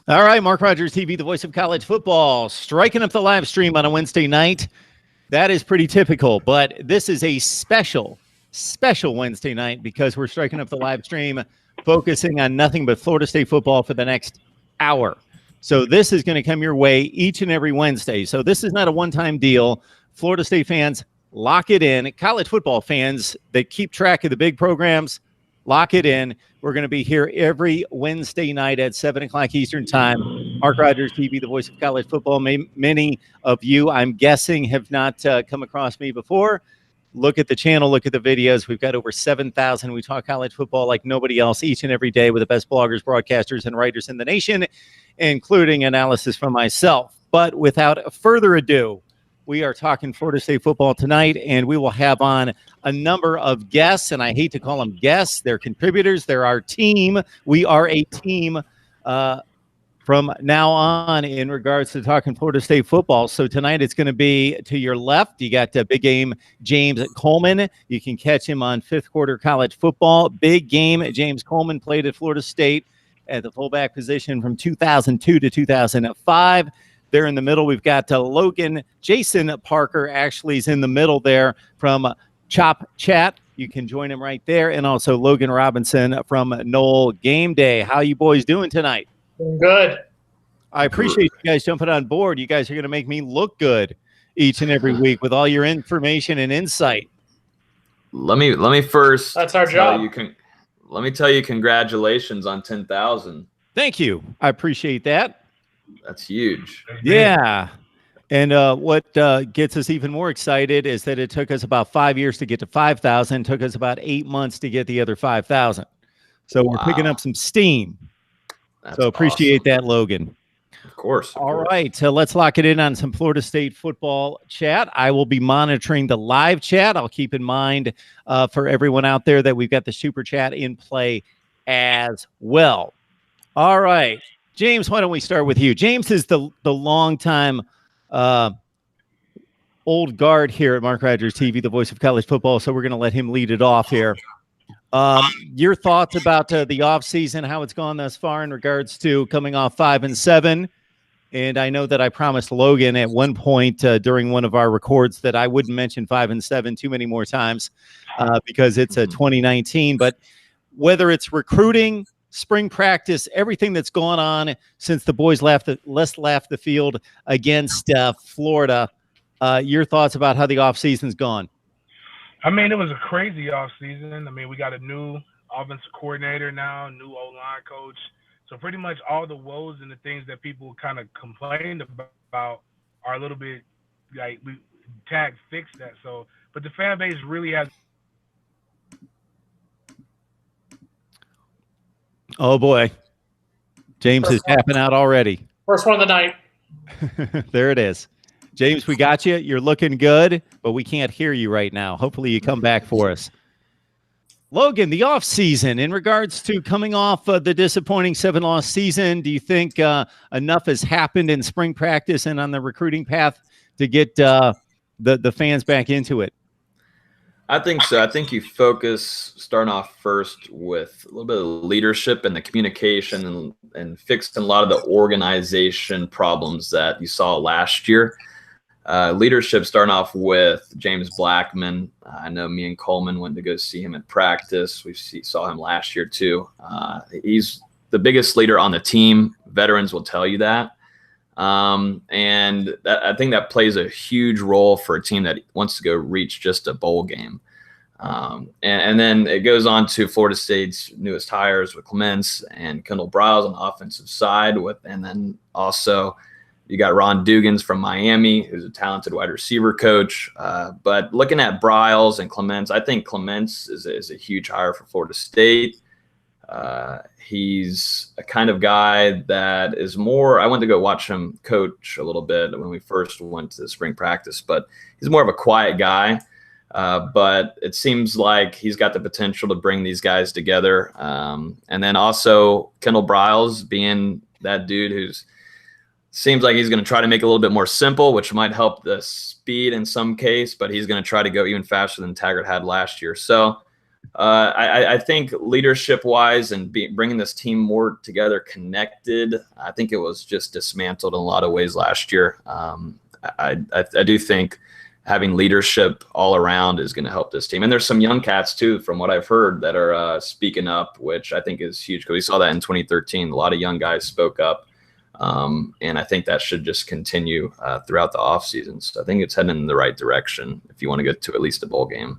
All right, Mark Rogers TV, the voice of college football, striking up the live stream on a Wednesday night. That is pretty typical, but this is a special Wednesday night because we're striking up the live stream, focusing on nothing but Florida State football for the next hour. So this is going to come your way each and every Wednesday. So this is not a one-time deal. Florida State fans, lock it in. College football fans that keep track of the big programs, lock it in. We're going to be here every Wednesday night at 7 o'clock Eastern time. Mark Rogers TV, the voice of college football. Many of you, I'm guessing, have not come across me before. Look at the channel. Look at the videos. We've got over 7,000. We talk college football like nobody else each and every day with the best bloggers, broadcasters, and writers in the nation, including analysis from myself. But without further ado, we are talking Florida State football tonight, and we will have on a number of guests, and I hate to call them guests. They're contributors. They're our team. We are a team from now on in regards to talking Florida State football. So tonight it's going to be to your left. You got Big Game James Coleman. You can catch him on Fifth Quarter College Football. Big Game James Coleman played at Florida State at the fullback position from 2002 to 2005. There in the middle, we've got Jason Parker actually is in the middle there from Chop Chat. You can join him right there. And also Logan Robinson from Knoll Game Day. How you boys doing tonight? Good. I appreciate you guys jumping on board. You guys are going to make me look good each and every week with all your information and insight. Let me first. That's our job. Let me tell you, congratulations on 10,000. Thank you. I appreciate that. That's huge. Yeah. And what gets us even more excited is that it took us about 5 years to get to 5,000. Took us about 8 months to get the other 5,000. So We're picking up some steam. That's so appreciate awesome. that, Logan. Of course. All right. So let's lock it in on some Florida State football chat. I will be monitoring the live chat. I'll keep in mind for everyone out there that we've got the super chat in play as well. All right. James, why don't we start with you? James is the longtime old guard here at Mark Rogers TV, the voice of college football. So we're going to let him lead it off here. Your thoughts about the offseason, how it's gone thus far in regards to coming off 5-7. And I know that I promised Logan at one point during one of our records that I wouldn't mention 5-7 too many more times because it's a 2019. But whether it's recruiting, spring practice, everything that's gone on since the boys left the field against Florida. Your thoughts about how the offseason's gone? I mean, it was a crazy offseason. I mean, we got a new offensive coordinator now, new O-line coach. So pretty much all the woes and the things that people kind of complained about are a little bit like we fixed that. So, but the fan base really has. Oh boy, James is tapping out already. First one of the night. There it is. James, we got you. You're looking good, but we can't hear you right now. Hopefully you come back for us. Logan, the offseason, in regards to coming off the disappointing 7-loss season, do you think enough has happened in spring practice and on the recruiting path to get the fans back into it? I think so. I think you focus starting off first with a little bit of leadership and the communication and fixing a lot of the organization problems that you saw last year. Leadership starting off with James Blackman. I know me and Coleman went to go see him at practice. Saw him last year too. He's the biggest leader on the team. Veterans will tell you that. And I think that plays a huge role for a team that wants to go reach just a bowl game. And then it goes on to Florida State's newest hires with Clements and Kendall Briles on the offensive side and then also you got Ron Dugans from Miami, who's a talented wide receiver coach. But looking at Briles and Clements, I think Clements is a huge hire for Florida State. He's a kind of guy that is more – I went to go watch him coach a little bit when we first went to the spring practice, but he's more of a quiet guy. But it seems like he's got the potential to bring these guys together. And then also Kendall Briles being that dude who's seems like he's going to try to make it a little bit more simple, which might help the speed in some case, but he's going to try to go even faster than Taggart had last year. So I think leadership-wise and bringing this team more together, connected, I think it was just dismantled in a lot of ways last year. I do think having leadership all around is going to help this team. And there's some young cats, too, from what I've heard, that are speaking up, which I think is huge because we saw that in 2013. A lot of young guys spoke up. And I think that should just continue throughout the offseason. So I think it's heading in the right direction if you want to get to at least a bowl game.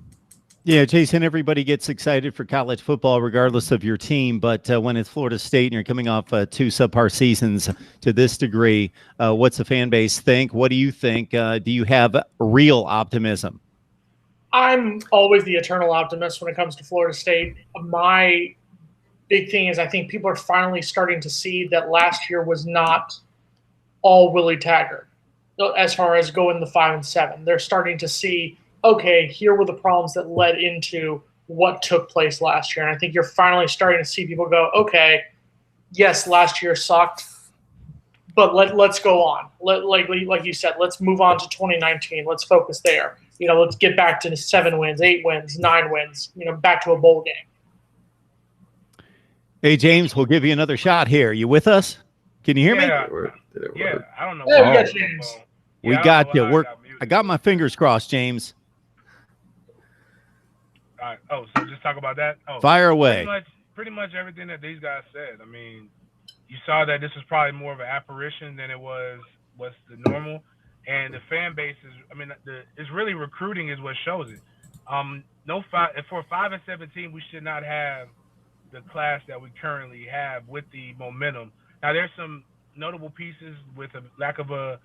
Yeah, Jason, everybody gets excited for college football regardless of your team. But when it's Florida State and you're coming off 2 subpar seasons to this degree, what's the fan base think? What do you think? Do you have real optimism? I'm always the eternal optimist when it comes to Florida State. My big thing is I think people are finally starting to see that last year was not all Willie Taggart as far as going the 5-7. They're starting to see, okay, here were the problems that led into what took place last year. And I think you're finally starting to see people go, okay, yes, last year sucked, but let's go on. Like you said, let's move on to 2019. Let's focus there. Let's get back to 7 wins, 8 wins, 9 wins, back to a bowl game. Hey, James, we'll give you another shot here. You with us? Can you hear me? Yeah, I don't know. Yeah, we got James. We got you. I got my fingers crossed, James. All right. Oh, so just talk about that? Oh, fire away. Pretty much everything that these guys said. I mean, you saw that this was probably more of an apparition than it was the normal. And the fan base is, it's really recruiting is what shows it. For a 5-7 we should not have the class that we currently have with the momentum. Now, there's some notable pieces with a lack of a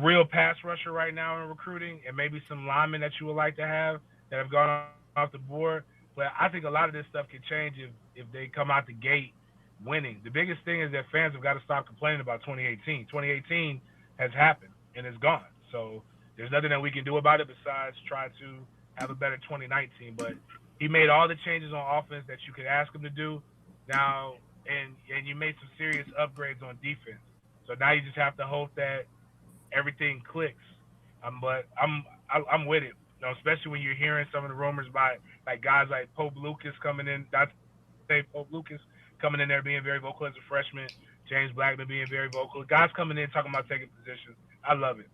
real pass rusher right now in recruiting, and maybe some linemen that you would like to have that have gone off the board. But I think a lot of this stuff can change if they come out the gate winning. The biggest thing is that fans have got to stop complaining about 2018. 2018 has happened and it's gone. So there's nothing that we can do about it besides try to have a better 2019. But he made all the changes on offense that you could ask him to do now, and you made some serious upgrades on defense. So now you just have to hope that everything clicks. But I'm with it, especially when you're hearing some of the rumors by like guys like Pope Lucas coming in. That's Pope Lucas coming in there being very vocal as a freshman. James Blackman being very vocal. Guys coming in talking about taking positions. I love it.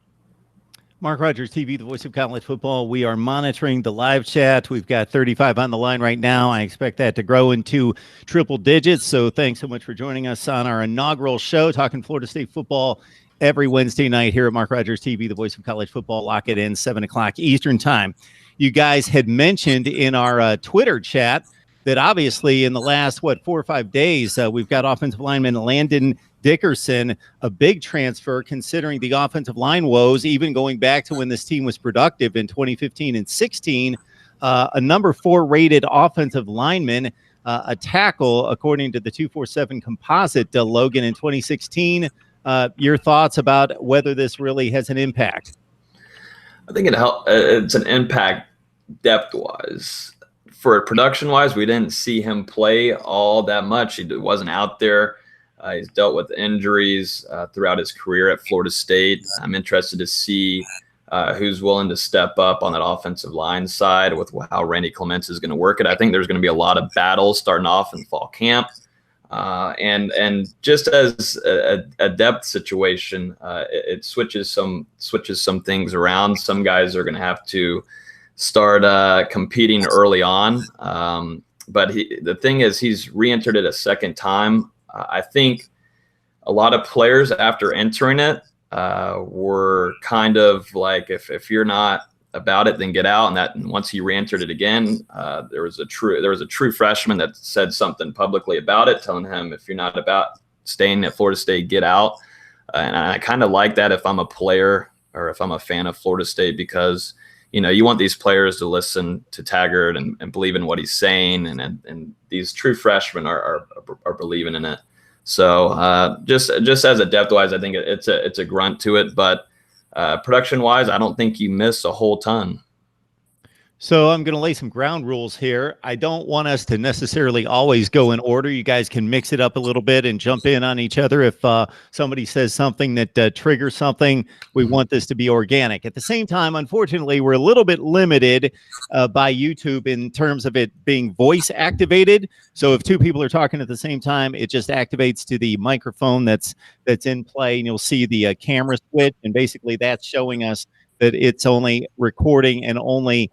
Mark Rogers TV, the voice of college football. We are monitoring the live chat. We've got 35 on the line right now. I expect that to grow into triple digits. So thanks so much for joining us on our inaugural show, talking Florida State football every Wednesday night here at Mark Rogers TV, the voice of college football. Lock it in, 7 o'clock Eastern time. You guys had mentioned in our Twitter chat that obviously in the last, 4 or 5 days, we've got offensive lineman Landon Dickerson, a big transfer considering the offensive line woes, even going back to when this team was productive in 2015 and 16. A number 4 rated offensive lineman, a tackle, according to the 247 composite, Logan, in 2016. Your thoughts about whether this really has an impact? I think it's an impact depth-wise. For production-wise, we didn't see him play all that much. He wasn't out there. He's dealt with injuries throughout his career at Florida State. I'm interested to see who's willing to step up on that offensive line side with how Randy Clements is going to work it. I think there's going to be a lot of battles starting off in fall camp. And just as a depth situation, it switches some things around. Some guys are going to have to start competing early on. But the thing is, he's re-entered it a second time. I think a lot of players after entering it were kind of like, if you're not about it, then get out. And once he re-entered it again, there was a true freshman that said something publicly about it, telling him, if you're not about staying at Florida State, get out. And I kind of like that if I'm a player or if I'm a fan of Florida State, because you want these players to listen to Taggart and believe in what he's saying, and these true freshmen are believing in it. So just as a depth wise, I think it's a grunt to it, but production wise, I don't think you miss a whole ton. So I'm going to lay some ground rules here. I don't want us to necessarily always go in order. You guys can mix it up a little bit and jump in on each other. If somebody says something that triggers something, we want this to be organic. At the same time, unfortunately, we're a little bit limited by YouTube in terms of it being voice activated. So if two people are talking at the same time, it just activates to the microphone that's in play, and you'll see the camera switch, and basically that's showing us that it's only recording and only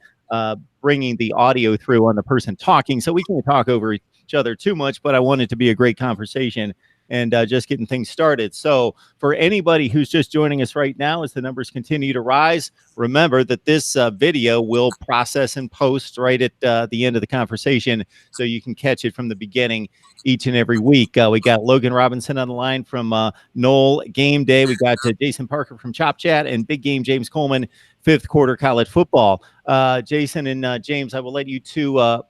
bringing the audio through on the person talking. So we can't talk over each other too much, but I want it to be a great conversation and just getting things started. So for anybody who's just joining us right now, as the numbers continue to rise, remember that this video will process and post right at the end of the conversation, so you can catch it from the beginning each and every week. We got Logan Robinson on the line from Knoll Game Day. We got Jason Parker from Chop Chat, and Big Game James Coleman, Fifth Quarter College Football. Jason and James, I will let you two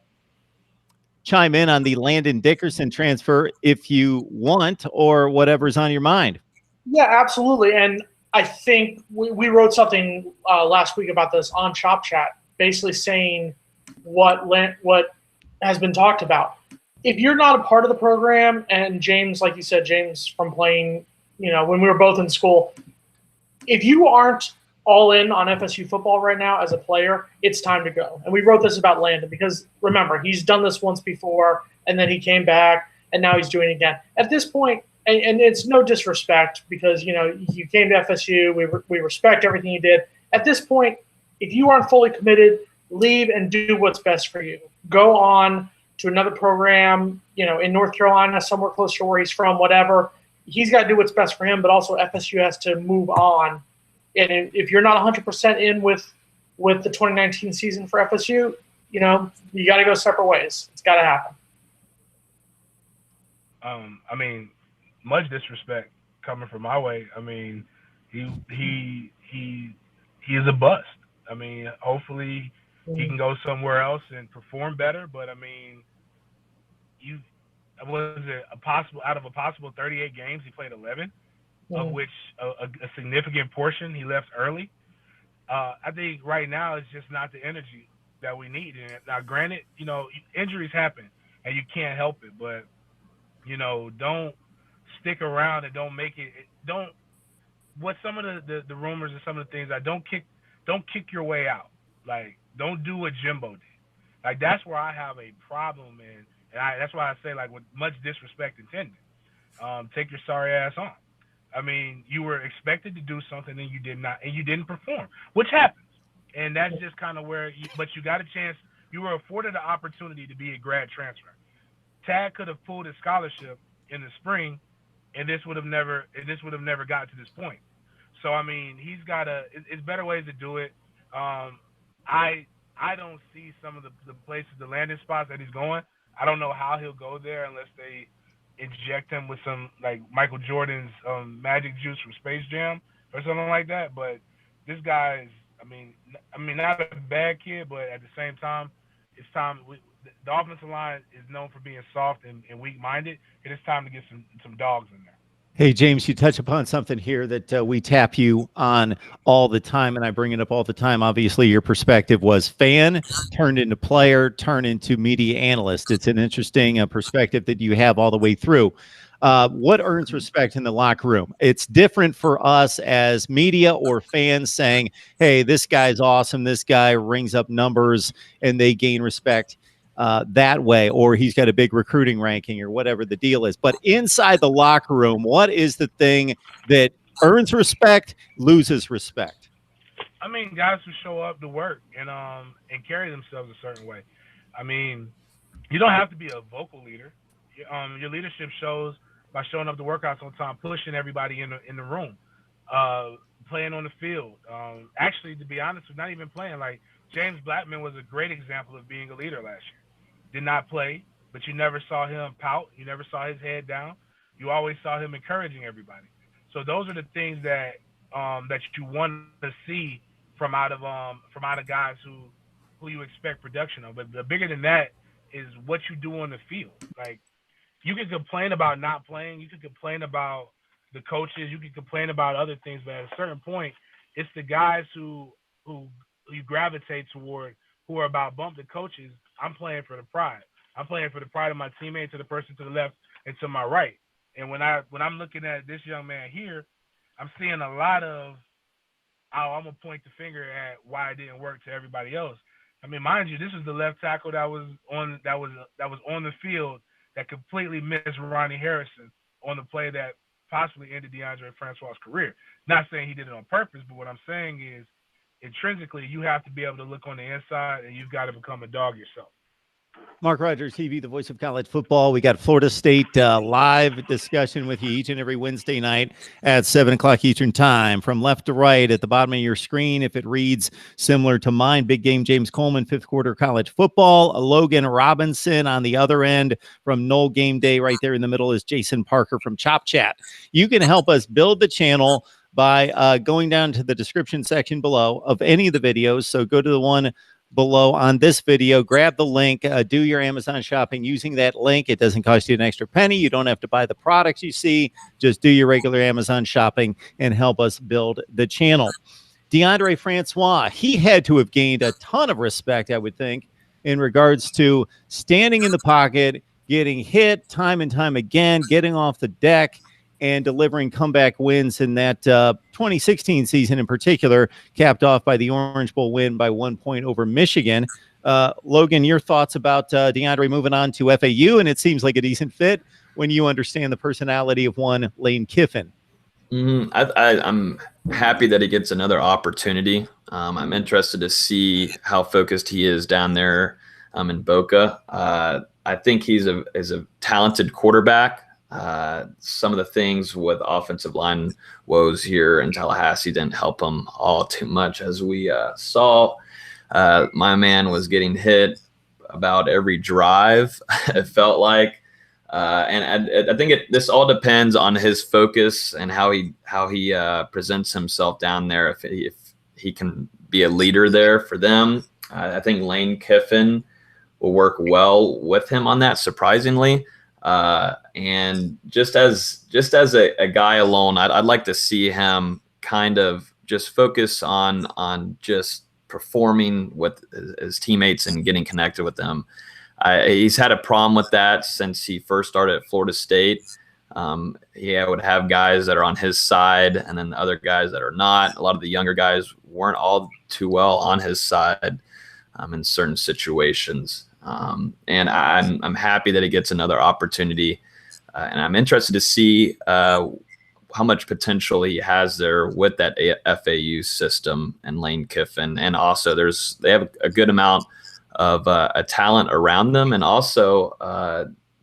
chime in on the Landon Dickerson transfer if you want, or whatever's on your mind. Yeah, absolutely. And I think we wrote something last week about this on Chop Chat, basically saying what has been talked about. If you're not a part of the program, and James, like you said, James, from playing, when we were both in school, if you aren't all in on FSU football right now as a player, it's time to go. And we wrote this about Landon because, remember, he's done this once before, and then he came back, and now he's doing it again. At this point, and it's no disrespect because, you came to FSU. We respect everything you did. At this point, if you aren't fully committed, leave and do what's best for you. Go on to another program, in North Carolina, somewhere close to where he's from, whatever. He's got to do what's best for him, but also FSU has to move on. And if you're not 100% in with the 2019 season for FSU, you got to go separate ways. It's got to happen. I mean, much disrespect coming from my way. I mean, he is a bust. I mean, hopefully he can go somewhere else and perform better. But I mean, out of a possible 38 games, he played 11. Of which a significant portion he left early. I think right now it's just not the energy that we need. And now, granted, injuries happen and you can't help it, but don't stick around and don't make it. Don't. What some of the rumors and some of the things don't kick your way out. Like, don't do what Jimbo did. Like, that's where I have a problem, and that's why I say, like, with much disrespect intended, take your sorry ass on. I mean, you were expected to do something and you did not, and you didn't perform, which happens. And that's just kind of but you got a chance. You were afforded the opportunity to be a grad transfer. Tad could have pulled his scholarship in the spring, and this would have never got to this point. So, I mean, it's better ways to do it. I don't see some of the places, the landing spots that he's going. I don't know how he'll go there unless they inject him with some, like, Michael Jordan's magic juice from Space Jam or something like that. But this guy is, I mean, not a bad kid, but at the same time, it's time. The offensive line is known for being soft and weak-minded. It is time to get some dogs in there. Hey, James, you touch upon something here that we tap you on all the time, and I bring it up all the time. Obviously, your perspective was fan turned into player, turned into media analyst. It's an interesting perspective that you have all the way through. What earns respect in the locker room? It's different for us as media or fans saying, hey, this guy's awesome. This guy rings up numbers, and they gain respect that way, or he's got a big recruiting ranking or whatever the deal is. But inside the locker room, what is the thing that earns respect, loses respect? I mean, guys who show up to work and carry themselves a certain way. I mean, you don't have to be a vocal leader. Your leadership shows by showing up to workouts on time, pushing everybody in the room, playing on the field. Actually, to be honest, not even playing. Like, James Blackman was a great example of being a leader last year. Did not play, but you never saw him pout. You never saw his head down. You always saw him encouraging everybody. So those are the things that you want to see from out of guys who you expect production of. But the bigger than that is what you do on the field. Like, you can complain about not playing. You can complain about the coaches. You can complain about other things. But at a certain point, it's the guys who you gravitate toward who are about bump the coaches. I'm playing for the pride. I'm playing for the pride of my teammates, to the person to the left and to my right. And when I'm looking at this young man here, I'm seeing a lot of, I'm gonna point the finger at why it didn't work to everybody else. I mean, mind you, this is the left tackle that was on the field that completely missed Ronnie Harrison on the play that possibly ended DeAndre Francois' career. Not saying he did it on purpose, but what I'm saying is, intrinsically, you have to be able to look on the inside, and you've got to become a dog yourself. Mark Rogers TV, the voice of college football. We got Florida State live discussion with you each and every Wednesday night at 7 o'clock Eastern time. From left to right at the bottom of your screen, if it reads similar to mine, Big Game James Coleman, fifth quarter college football. Logan Robinson on the other end from Knoll Game Day. Right there in the middle is Jason Parker from Chop Chat. You can help us build the channel by going down to the description section below of any of the videos. So go to the one below on this video, grab the link, do your Amazon shopping using that link. It doesn't cost you an extra penny. You don't have to buy the products you see. Just do your regular Amazon shopping and help us build the channel. DeAndre Francois, he had to have gained a ton of respect, I would think, in regards to standing in the pocket, getting hit time and time again, getting off the deck, and delivering comeback wins in that 2016 season in particular, capped off by the Orange Bowl win by 1 point over Michigan. Logan, your thoughts about DeAndre moving on to FAU, and it seems like a decent fit when you understand the personality of one Lane Kiffin. I'm happy that he gets another opportunity. I'm interested to see how focused he is down there in Boca. I think he's a talented quarterback. Some of the things with offensive line woes here in Tallahassee didn't help him all too much, as we saw. My man was getting hit about every drive, it felt like. And I think this all depends on his focus and how he presents himself down there. If he can be a leader there for them, I think Lane Kiffin will work well with him on that, surprisingly. And just as a guy alone, I'd like to see him kind of just focus on just performing with his teammates and getting connected with them. He's had a problem with that since he first started at Florida State. He would have guys that are on his side and then the other guys that are not. A lot of the younger guys weren't all too well on his side in certain situations. And I'm happy that he gets another opportunity. And I'm interested to see how much potential he has there with that FAU system and Lane Kiffin. And also they have a good amount of a talent around them. And also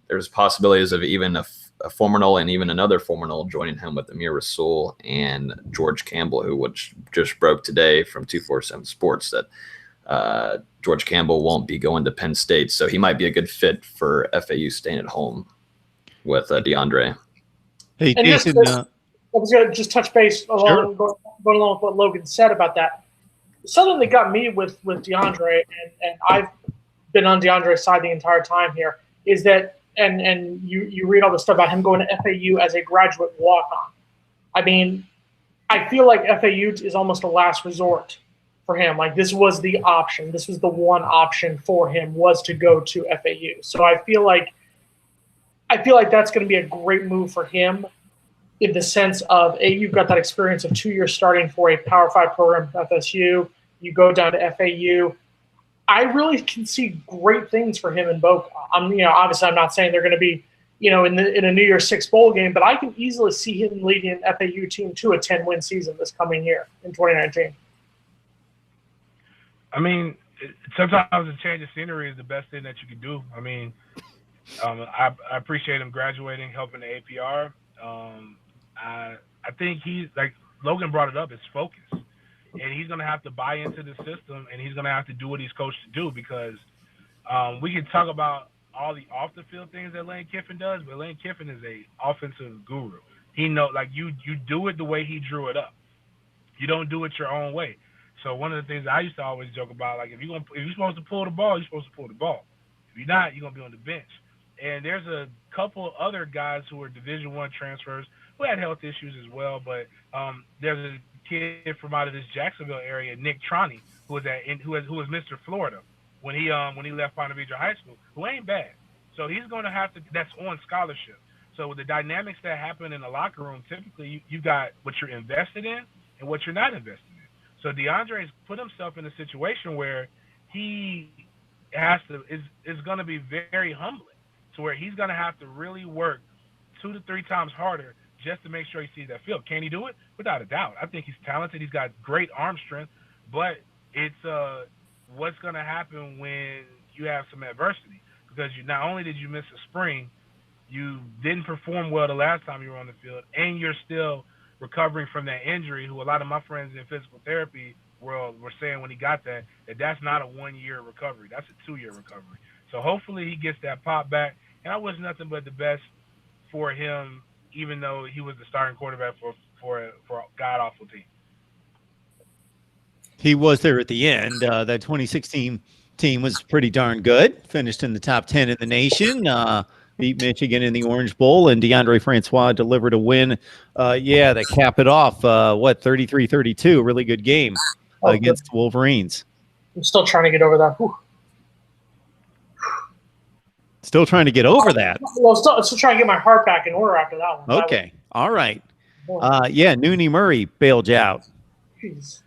there's possibilities of even a Seminole and even another Seminole joining him with Amir Rasul and George Campbell, which just broke today from 247 Sports that George Campbell won't be going to Penn State. So he might be a good fit for FAU staying at home with DeAndre. Hey, and Jason. I was going to just touch base going along with what Logan said about that. Something that got me with DeAndre, and I've been on DeAndre's side the entire time here, is that, and you read all the stuff about him going to FAU as a graduate walk-on. I mean, I feel like FAU is almost a last resort for him. Like, this was the option. This was the one option for him, was to go to FAU. So I feel like that's going to be a great move for him, in the sense of, you've got that experience of 2 years starting for a Power 5 program at FSU. You go down to FAU. I really can see great things for him in Boca. Obviously I'm not saying they're going to be, in a New Year's Six bowl game, but I can easily see him leading an FAU team to a 10-win season this coming year in 2019. I mean, sometimes a change of scenery is the best thing that you can do. I mean, I appreciate him graduating, helping the APR. I think he's, like Logan brought it up, it's focus. And he's going to have to buy into the system, and he's going to have to do what he's coached to do, because we can talk about all the off-the-field things that Lane Kiffin does, but Lane Kiffin is a offensive guru. He knows, like, you do it the way he drew it up. You don't do it your own way. So one of the things I used to always joke about, like, if you're supposed to pull the ball, you're supposed to pull the ball. If you're not, you're going to be on the bench. And there's a couple other guys who are Division One transfers who had health issues as well. But there's a kid from out of this Jacksonville area, Nick Troney, who was Mr. Florida when he left Ponte Vedra High School, who ain't bad. So he's going to have to. That's on scholarship. So with the dynamics that happen in the locker room, typically you got what you're invested in and what you're not invested in. So DeAndre's put himself in a situation where he is going to be very humbling, to where he's going to have to really work 2 to 3 times harder just to make sure he sees that field. Can he do it? Without a doubt. I think he's talented. He's got great arm strength, but it's what's going to happen when you have some adversity, because not only did you miss a spring, you didn't perform well the last time you were on the field, and you're still recovering from that injury, who a lot of my friends in physical therapy world were saying when he got that's not a 1-year recovery. That's a 2-year recovery. So hopefully he gets that pop back. And I wish nothing but the best for him, even though he was the starting quarterback for a god-awful team. He was there at the end. That 2016 team was pretty darn good. Finished in the top 10 in the nation. Beat Michigan in the Orange Bowl, and DeAndre Francois delivered a win. That cap it off. 33-32. Really good game against the Wolverines. I'm still trying to get over that. Whew. Still trying to get over that. Well, still trying to get my heart back in order after that one. Okay. All right. Nooney Murray bailed you out. Jeez.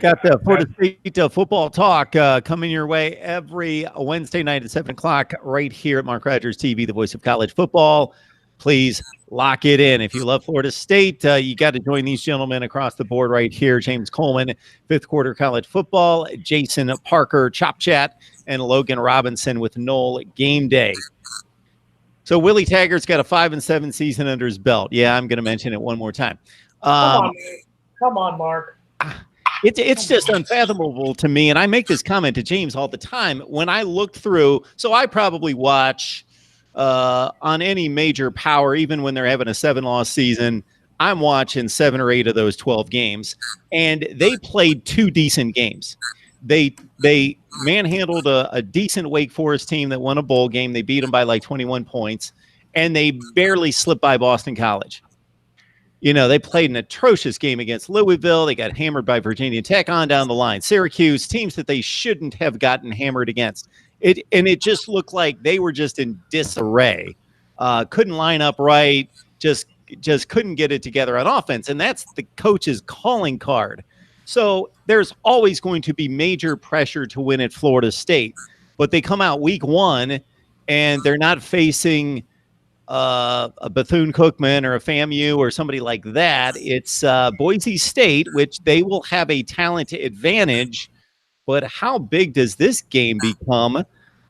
Got the Florida State football talk coming your way every Wednesday night at 7 o'clock right here at Mark Rogers TV, the voice of college football. Please lock it in. If you love Florida State, you got to join these gentlemen across the board right here. James Coleman, fifth quarter college football, Jason Parker, Chop Chat, and Logan Robinson with Knoll Game Day. So Willie Taggart's got a 5-7 season under his belt. Yeah, I'm going to mention it one more time. Come on, Mark. It's just unfathomable to me, and I make this comment to James all the time. When I looked through, so I probably watch on any major power, even when they're having a 7-loss season, I'm watching 7 or 8 of those 12 games, and they played 2 decent games. They manhandled a decent Wake Forest team that won a bowl game. They beat them by like 21 points, and they barely slipped by Boston College. You know, they played an atrocious game against Louisville. They got hammered by Virginia Tech on down the line. Syracuse, teams that they shouldn't have gotten hammered against. It just looked like they were just in disarray. Couldn't line up right. Just couldn't get it together on offense. And that's the coach's calling card. So there's always going to be major pressure to win at Florida State. But they come out week 1 and they're not facing a Bethune-Cookman or a FAMU or somebody like that. It's Boise State, which they will have a talent advantage. But how big does this game become?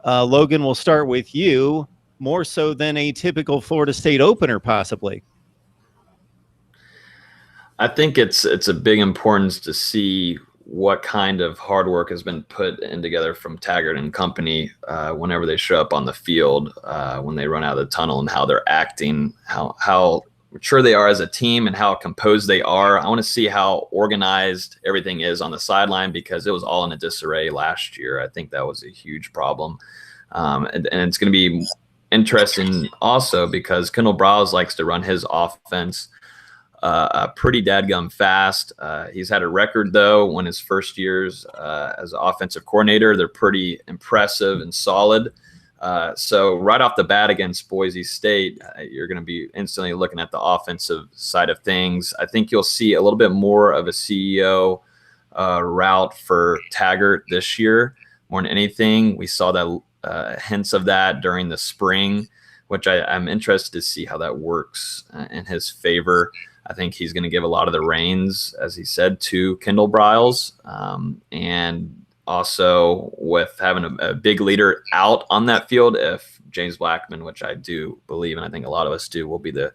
Logan, we'll start with you. More so than a typical Florida State opener, possibly. I think it's a big importance to see what kind of hard work has been put in together from Taggart and company whenever they show up on the field, when they run out of the tunnel, and how they're acting, how mature they are as a team, and how composed they are. I want to see how organized everything is on the sideline, because it was all in a disarray last year. I think that was a huge problem. And it's going to be interesting also because Kendall Browse likes to run his offense pretty dadgum fast. He's had a record, though, when his first years as an offensive coordinator. They're pretty impressive and solid. So right off the bat against Boise State, you're going to be instantly looking at the offensive side of things. I think you'll see a little bit more of a CEO route for Taggart this year. More than anything, we saw that hints of that during the spring, which I'm interested to see how that works in his favor. I think he's going to give a lot of the reins, as he said, to Kendall Briles. And also with having a big leader out on that field, if James Blackman, which I do believe, and I think a lot of us do, will be the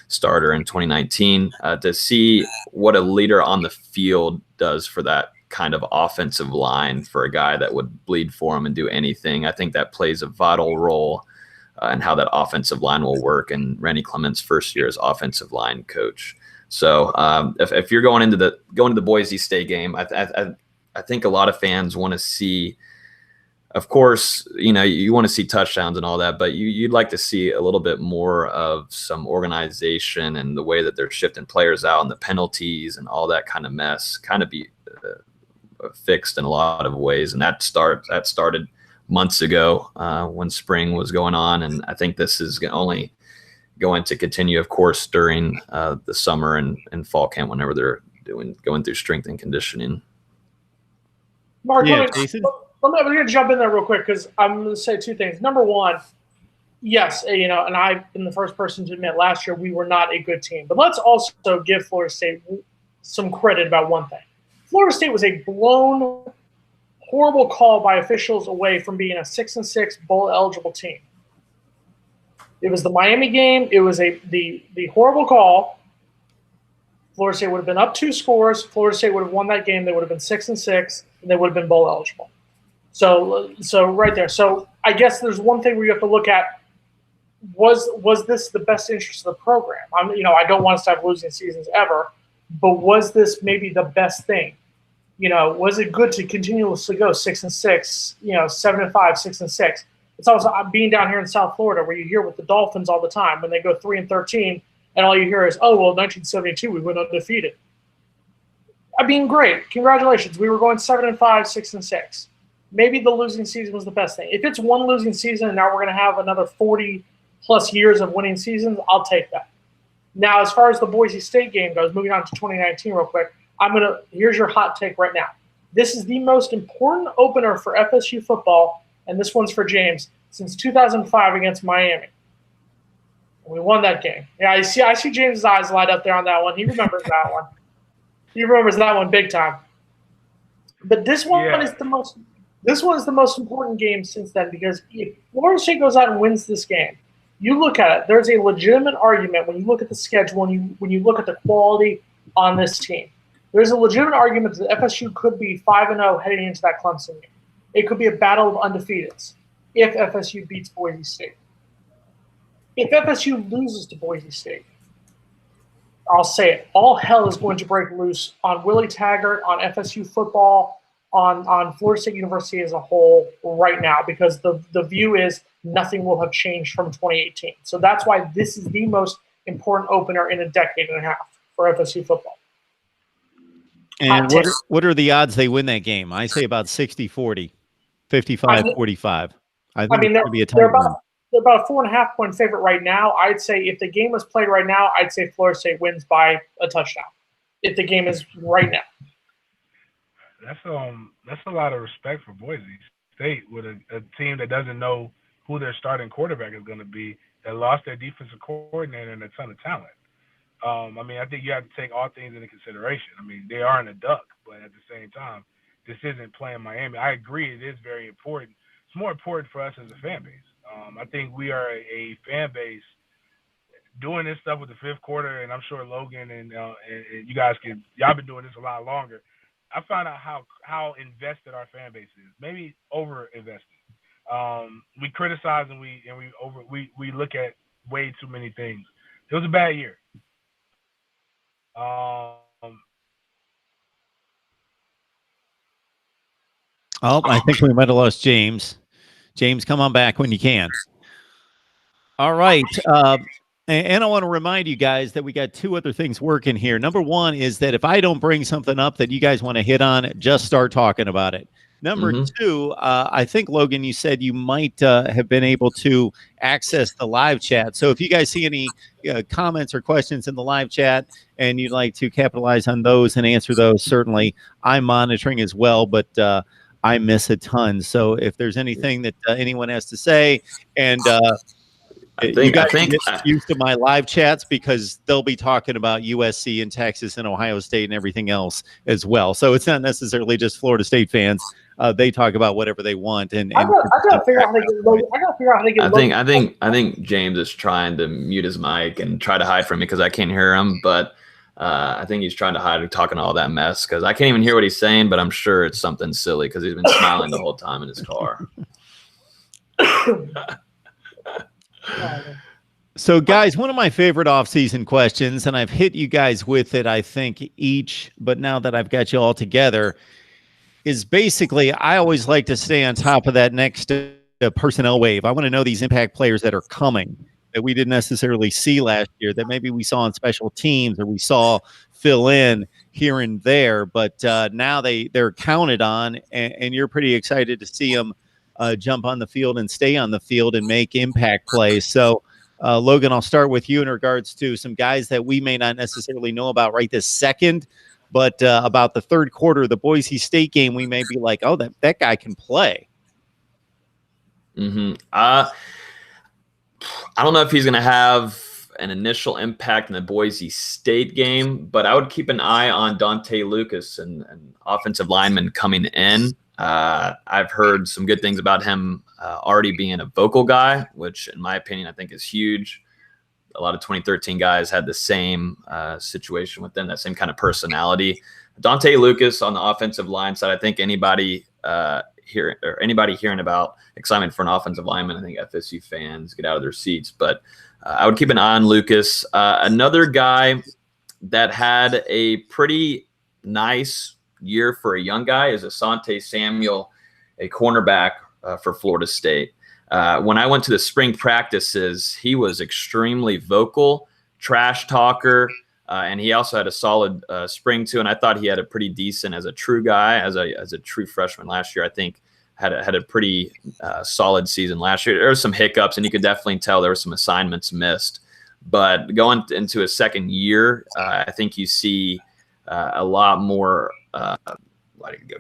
starter in 2019, to see what a leader on the field does for that kind of offensive line, for a guy that would bleed for him and do anything. I think that plays a vital role in how that offensive line will work. And Randy Clement's first year as offensive line coach. So if you're going into the Boise State game, I think a lot of fans want to see of course, you want to see touchdowns and all that, but you'd like to see a little bit more of some organization and the way that they're shifting players out and the penalties and all that kind of mess kind of be fixed in a lot of ways. And that started months ago when spring was going on. And I think this is only going to continue, of course, during the summer and fall camp whenever they're going through strength and conditioning. Mark, Yeah, I'm going to jump in there real quick because I'm going to say two things. Number one, yes, and I've been the first person to admit last year we were not a good team. But let's also give Florida State some credit about one thing. Florida State was a blown, horrible call by officials away from being a 6-6 bowl-eligible team. It was the Miami game. It was the horrible call. Florida State would have been up 2 scores. Florida State would have won that game. They would have been 6-6, and they would have been bowl eligible. So right there. So I guess there's one thing where you have to look at: was this the best interest of the program? I don't want us to have losing seasons ever, but was this maybe the best thing? Was it good to continuously go 6-6? 7-5, 6-6. It's also being down here in South Florida where you hear with the Dolphins all the time when they go 3-13. And all you hear is, oh, well, 1972, we went undefeated. I mean, great. Congratulations. We were going 7-5, 6-6. Maybe the losing season was the best thing. If it's one losing season and now we're going to have another 40-plus years of winning seasons, I'll take that. Now, as far as the Boise State game goes, moving on to 2019 real quick, here's your hot take right now. This is the most important opener for FSU football, and this one's for James, since 2005 against Miami. We won that game. Yeah, I see James's eyes light up there on that one. He remembers that one. He remembers that one big time. But this one is the most. This one is the most important game since then because if Florida State goes out and wins this game, you look at it. There's a legitimate argument when you look at the schedule and when you look at the quality on this team. There's a legitimate argument that FSU could be 5-0 heading into that Clemson game. It could be a battle of undefeateds if FSU beats Boise State. If FSU loses to Boise State, I'll say it, all hell is going to break loose on Willie Taggart, on FSU football, on Florida State University as a whole right now because the view is nothing will have changed from 2018. So that's why this is the most important opener in a decade and a half for FSU football. And what are the odds they win that game? I say about 60-40, 55-45. I think it's going to be a tight one. They're about a 4.5-point favorite right now. I'd say if the game was played right now, I'd say Florida State wins by a touchdown. If the game is right now. That's a lot of respect for Boise State with a team that doesn't know who their starting quarterback is going to be, that lost their defensive coordinator and a ton of talent. I think you have to take all things into consideration. They aren't a duck, but at the same time, this isn't playing Miami. I agree it is very important. It's more important for us as a fan base. I think we are a fan base doing this stuff with the fifth quarter, and I'm sure Logan and you guys y'all been doing this a lot longer. I found out how invested our fan base is, maybe over invested. We criticize and we look at way too many things. It was a bad year. I think we might have lost James. James, come on back when you can. All right. And I want to remind you guys that we got 2 other things working here. Number one is that if I don't bring something up that you guys want to hit on, just start talking about it. Number 2, I think, Logan, you said you might have been able to access the live chat. So if you guys see any comments or questions in the live chat and you'd like to capitalize on those and answer those, certainly I'm monitoring as well, but I miss a ton. So if there's anything that anyone has to say, and you guys get used to my live chats because they'll be talking about USC and Texas and Ohio State and everything else as well. So it's not necessarily just Florida State fans. They talk about whatever they want. And I gotta figure out how to get. I think James is trying to mute his mic and try to hide from me because I can't hear him. But I think he's trying to hide talking all that mess because I can't even hear what he's saying. But I'm sure it's something silly because he's been smiling the whole time in his car. So, guys, one of my favorite off-season questions, and I've hit you guys with it, I think, each, but now that I've got you all together, is basically I always like to stay on top of that next personnel wave. I want to know these impact players that are coming that we didn't necessarily see last year, that maybe we saw on special teams or we saw fill in here and there, but now they're counted on, and you're pretty excited to see them jump on the field and stay on the field and make impact plays. So, Logan, I'll start with you in regards to some guys that we may not necessarily know about right this second, but about the third quarter, the Boise State game, we may be like, oh, that guy can play. Mm-hmm. I don't know if he's going to have an initial impact in the Boise State game, but I would keep an eye on Dante Lucas, and offensive lineman coming in. I've heard some good things about him already being a vocal guy, which in my opinion, I think is huge. A lot of 2013 guys had the same situation with them, that same kind of personality. Dante Lucas on the offensive line side, I think anybody hearing about excitement for an offensive lineman, I think FSU fans get out of their seats. But I would keep an eye on Lucas. Another guy that had a pretty nice year for a young guy is Asante Samuel, a cornerback for Florida State. When I went to the spring practices, he was extremely vocal, trash talker, and he also had a solid spring too. And I thought he had a pretty decent, as a true guy, as a true freshman last year. I think had a pretty solid season last year. There were some hiccups, and you could definitely tell there were some assignments missed. But going into a second year, I think you see a lot more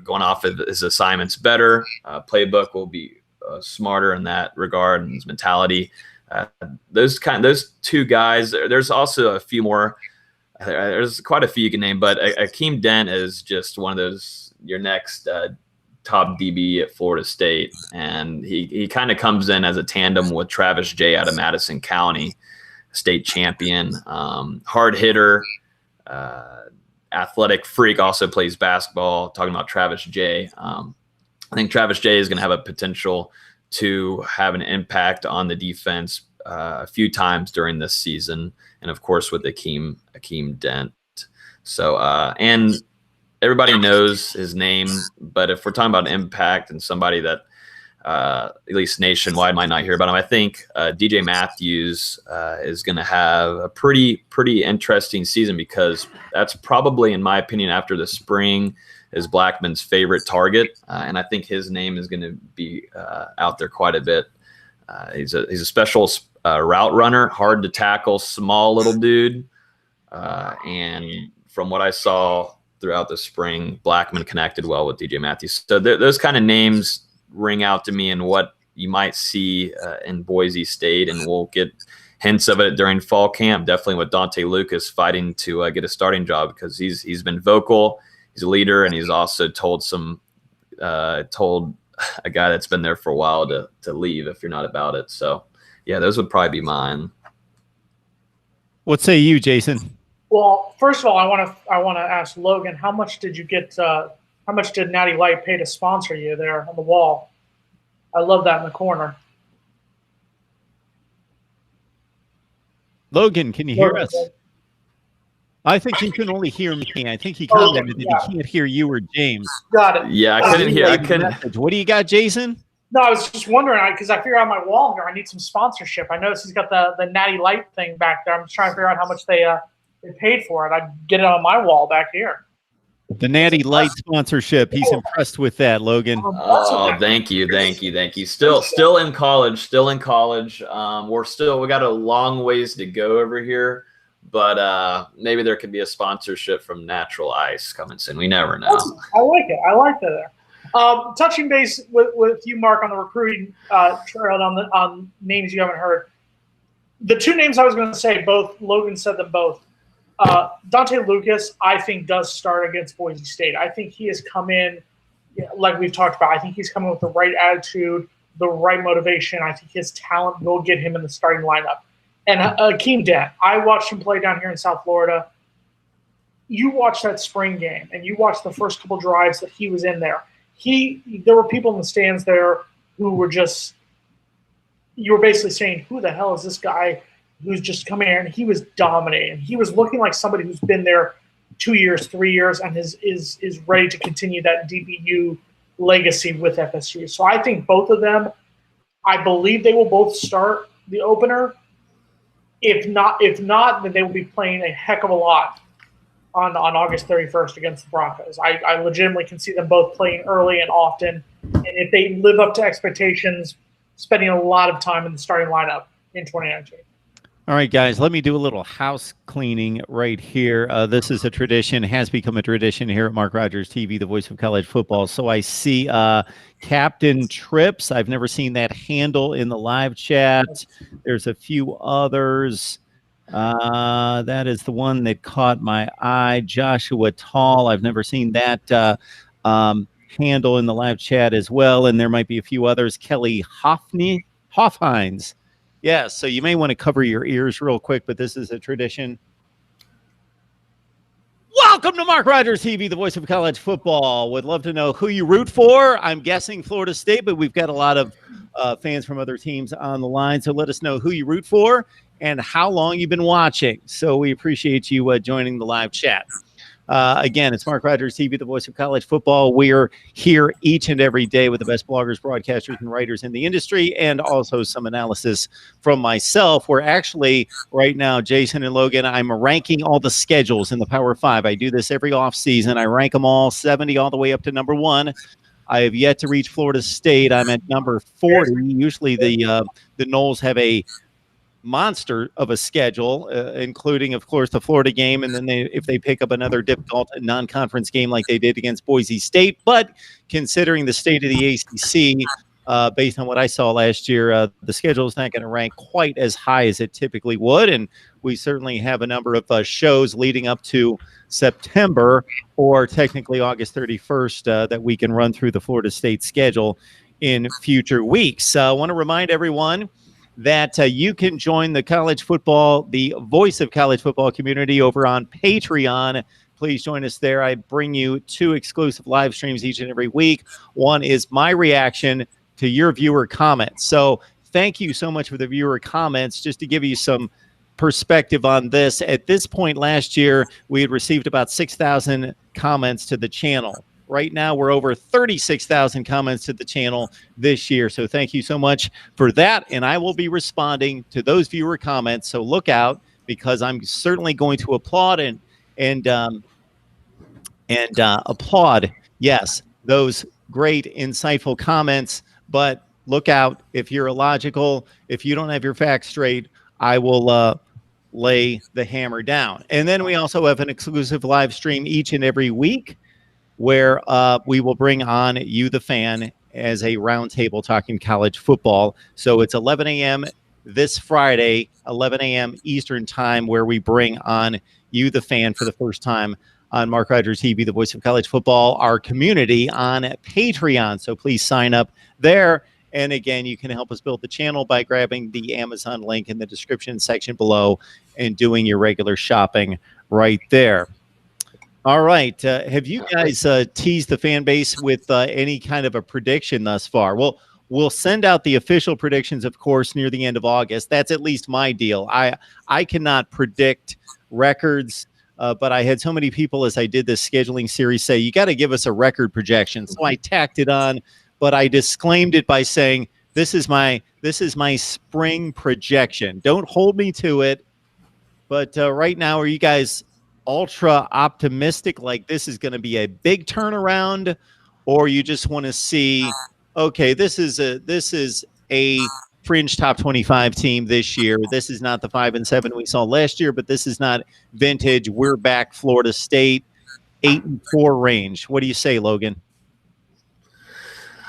going off of his assignments better. Playbook will be smarter in that regard, and his mentality. Those two guys. There's also a few more. There's quite a few you can name, but Akeem Dent is just one of those, your next top DB at Florida State, and he kind of comes in as a tandem with Travis Jay out of Madison County, state champion, hard hitter, athletic freak, also plays basketball. Talking about Travis Jay, I think Travis Jay is going to have a potential to have an impact on the defense a few times during this season, and of course with Akeem Dent. So and everybody knows his name, but if we're talking about impact and somebody that at least nationwide might not hear about him, I think DJ Matthews is going to have a pretty interesting season, because that's probably, in my opinion, after the spring, is Blackman's favorite target, and I think his name is going to be out there quite a bit. He's a special route runner, hard to tackle, small little dude, and from what I saw throughout the spring, Blackman connected well with DJ Matthews. So those kind of names ring out to me, and what you might see in Boise State, and we'll get hints of it during fall camp. Definitely with Dante Lucas fighting to get a starting job, because he's been vocal, he's a leader, and he's also told a guy that's been there for a while to leave if you're not about it. So yeah, those would probably be mine. What say you, Jason? Well, first of all, I want to ask Logan, how much did you get? How much did Natty Light pay to sponsor you there on the wall? I love that in the corner. Logan, can you hear us? I think he can only hear me. I think he commented that he can't hear you or James. Got it. Yeah, I couldn't hear. I couldn't. What do you got, Jason? No, I was just wondering, because I figured out my wall here, I need some sponsorship. I noticed he's got the Natty Light thing back there. I'm just trying to figure out how much they paid for it. I'd get it on my wall back here. The Natty Light sponsorship. He's impressed with that, Logan. Oh, thank you. Still in college. We got a long ways to go over here, but maybe there could be a sponsorship from Natural Ice coming soon. We never know. I like it. I like that. Touching base with you, Mark, on the recruiting trail on names you haven't heard. The two names I was going to say, both Logan said them both. Dante Lucas, I think, does start against Boise State. I think he has come in, like we've talked about, I think he's coming with the right attitude, the right motivation. I think his talent will get him in the starting lineup. And Akeem Dent, I watched him play down here in South Florida. You watch that spring game, and you watch the first couple drives that he was in there. There were people in the stands there who were just, you were basically saying, who the hell is this guy who's just coming here? And he was dominating. He was looking like somebody who's been there 2 years, 3 years, and is ready to continue that DBU legacy with FSU. So I think both of them, I believe they will both start the opener. If not, then they will be playing a heck of a lot on August 31st against the Broncos. I legitimately can see them both playing early and often, and if they live up to expectations, spending a lot of time in the starting lineup in 2019. All right, guys, let me do a little house cleaning right here. This is a tradition, has become a tradition here at Mark Rogers TV, the voice of college football. So I see Captain Trips. I've never seen that handle in the live chat. There's a few others. That is the one that caught my eye. Joshua Tall. I've never seen that handle in the live chat as well. And there might be a few others. Kelly Hoffhines. Yeah, so you may want to cover your ears real quick, but this is a tradition. Welcome to Mark Rogers TV, the voice of college football. Would love to know who you root for. I'm guessing Florida State, but we've got a lot of fans from other teams on the line. So let us know who you root for and how long you've been watching. So we appreciate you joining the live chat. Again, it's Mark Rogers TV, the voice of college football. We're here each and every day with the best bloggers, broadcasters, and writers in the industry, and also some analysis from myself. We're actually, right now, Jason and Logan, I'm ranking all the schedules in the Power 5. I do this every offseason. I rank them all, 70 all the way up to number 1. I have yet to reach Florida State. I'm at number 40. Usually the Noles have a monster of a schedule, including, of course, the Florida game, and then if they pick up another difficult non-conference game like they did against Boise State. But considering the state of the ACC, based on what I saw last year, the schedule is not going to rank quite as high as it typically would, and we certainly have a number of shows leading up to September, or technically August 31st, that we can run through the Florida State schedule in future weeks. I want to remind everyone that you can join the voice of college football community over on Patreon. Please join us there. I bring you 2 exclusive live streams each and every week. One is my reaction to your viewer comments. So thank you so much for the viewer comments. Just to give you some perspective on this, at this point last year, we had received about 6,000 comments to the channel. Right now, we're over 36,000 comments to the channel this year. So thank you so much for that. And I will be responding to those viewer comments. So look out, because I'm certainly going to applaud and applaud, yes, those great, insightful comments. But look out, if you're illogical, if you don't have your facts straight, I will lay the hammer down. And then we also have an exclusive live stream each and every week, where we will bring on you, the fan, as a roundtable talking college football. So it's 11 a.m. this Friday, 11 a.m. Eastern time, where we bring on you, the fan, for the first time on Mark Rogers TV, the voice of college football, our community on Patreon. So please sign up there. And again, you can help us build the channel by grabbing the Amazon link in the description section below and doing your regular shopping right there. All right. Have you guys teased the fan base with any kind of a prediction thus far? Well, we'll send out the official predictions, of course, near the end of August. That's at least my deal. I cannot predict records, but I had so many people as I did this scheduling series say, you got to give us a record projection. So I tacked it on, but I disclaimed it by saying, this is my spring projection. Don't hold me to it. But right now, are you guys ultra optimistic, like this is going to be a big turnaround, or you just want to see, okay, this is a fringe top 25 team this year. This is not the 5-7 we saw last year, but this is not vintage. We're back Florida State 8-4 range. What do you say, Logan?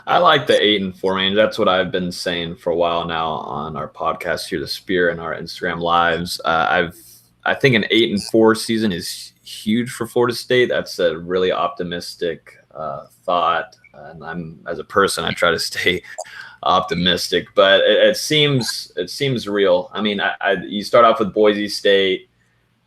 I like the 8-4 range. That's what I've been saying for a while now on our podcast here, The Spear, and our Instagram lives. I think an 8-4 season is huge for Florida State. That's a really optimistic thought. And as a person, I try to stay optimistic, but it seems real. I mean, you start off with Boise State.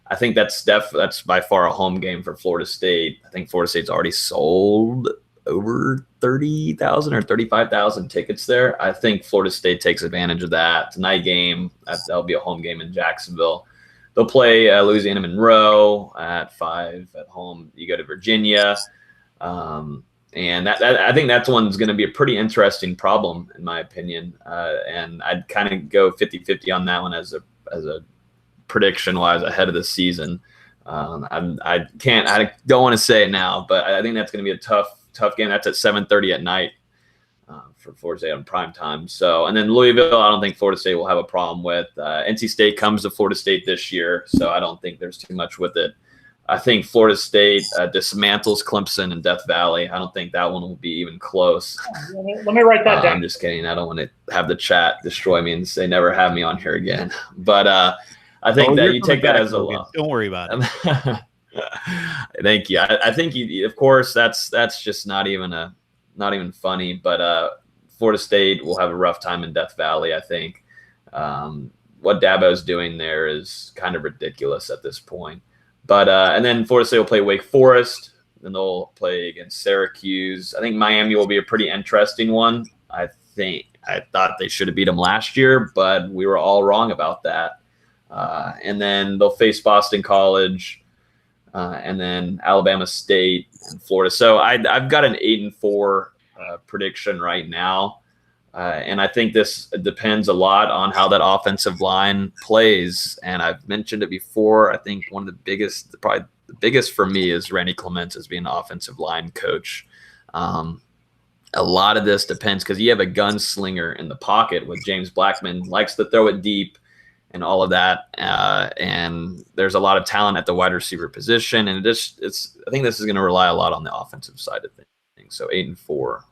I think that's by far a home game for Florida State. I think Florida State's already sold over 30,000 or 35,000 tickets there. I think Florida State takes advantage of that. It's a night game. That'll be a home game in Jacksonville. they'll play Louisiana Monroe at 5 at home. You go to Virginia. And that I think that's one's going to be a pretty interesting problem, in my opinion. And I'd kind of go 50-50 on that one as a prediction-wise ahead of the season. I don't want to say it now, but I think that's going to be a tough game. That's at 7:30 at night for Florida State on prime time. So, and then Louisville, I don't think Florida State will have a problem with. NC State comes to Florida State this year, so I don't think there's too much with it. I think Florida State dismantles Clemson and Death Valley. I don't think that one will be even close. Let me write that down. I'm just kidding. I don't want to have the chat destroy me and say never have me on here again. But I think that you take that as a loss. Don't worry about it. Thank you. I think of course, that's just not even funny. But Florida State will have a rough time in Death Valley. I think what Dabo's doing there is kind of ridiculous at this point. But and then Florida State will play Wake Forest, then they'll play against Syracuse. I think Miami will be a pretty interesting one. I thought they should have beat them last year, but we were all wrong about that. And then they'll face Boston College, and then Alabama State and Florida. So I've got an 8-4 prediction right now. And I think this depends a lot on how that offensive line plays. And I've mentioned it before. I think one of the biggest, probably the biggest for me, is Randy Clements as being an offensive line coach. A lot of this depends because you have a gunslinger in the pocket with James Blackman, likes to throw it deep and all of that. And there's a lot of talent at the wide receiver position. And I think this is going to rely a lot on the offensive side of things. So 8-4.